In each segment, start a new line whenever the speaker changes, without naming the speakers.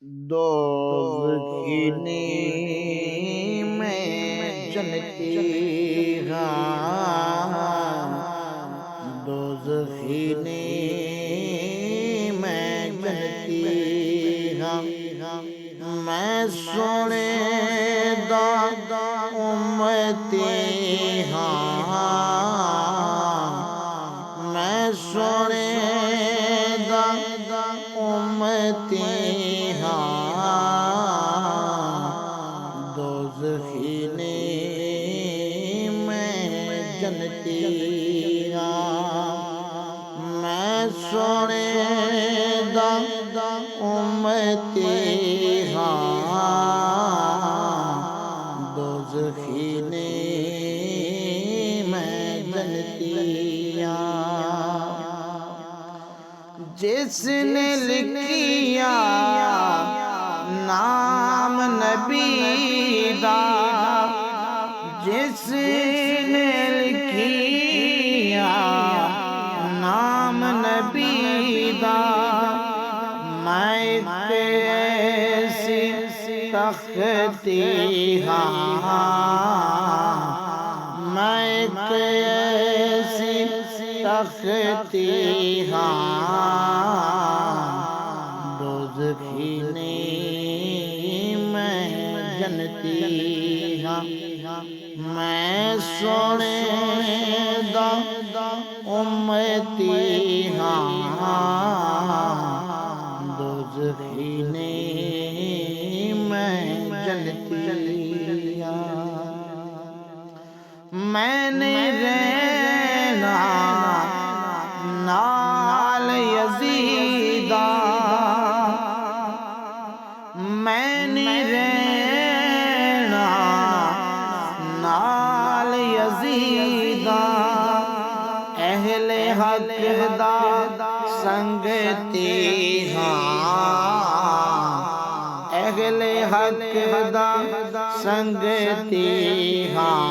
دوزخینی میں جنتی ہاں، دوزخینی میں جنتی ہاں، میں سونے دا امتی ہاں، میں سونے دا امتی دوزخینی میں جنتی ہاں، میں سونے دا امتی ہاں، دوزخینی میں جنتی ہاں، جس نے لکھیا نام نبی دا، جس نے لکھیا نام نبی دا، میں کیسی تختی ہاں، میں کیسی تختی ہاں، دوزخینی میں جنتی ہاں، میں سونے دا امتی ہاں، دوزخینی میں جنتی ہاں، میں نے رہنا نال یزیدہ، میں نے رہنا نال یزیدہ، اہل حق دا سنگتی ہاں، اہل حق دا سنگتی ہاں،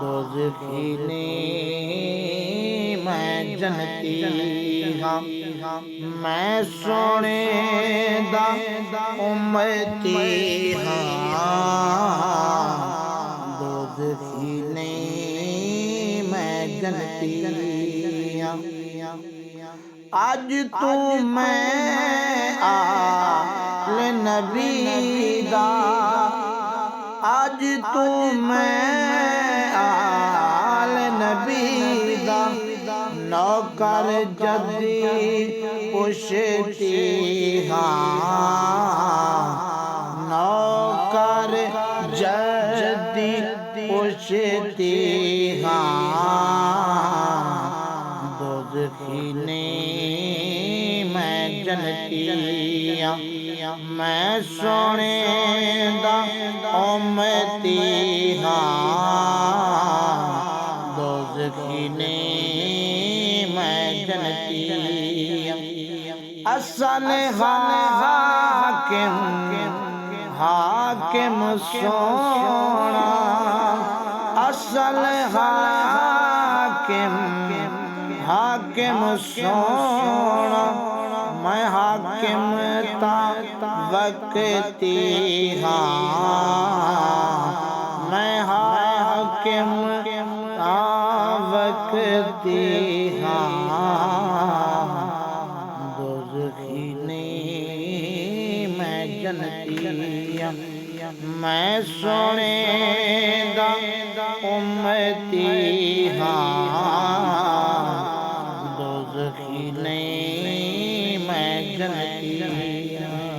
دوزخینی میں جنتی ہاں، میں سونے دا امتی ہاں، دوزخینی میں جنتی ہاں، آج تو میں آل نبی دا، آج تو میں آل نبی دا، نوکر جدی پشتی ہاں، نوکر جدی پشتی ہاں، دوزخینی میں جنتی ہاں، میں سونے دا امتی ہاں، دوزخینی میں جنتی ہاں، اصل حاکم حاکم سونا، اصل حاکم حاکم سونا، میں حاکم تا وقتی ہاں، میں حاکم تا وقتی ہاں، دوزخینی میں جنتی ہاں، میں سونے دا امتی ہاں، دوزخینی میں جنتی ہاں۔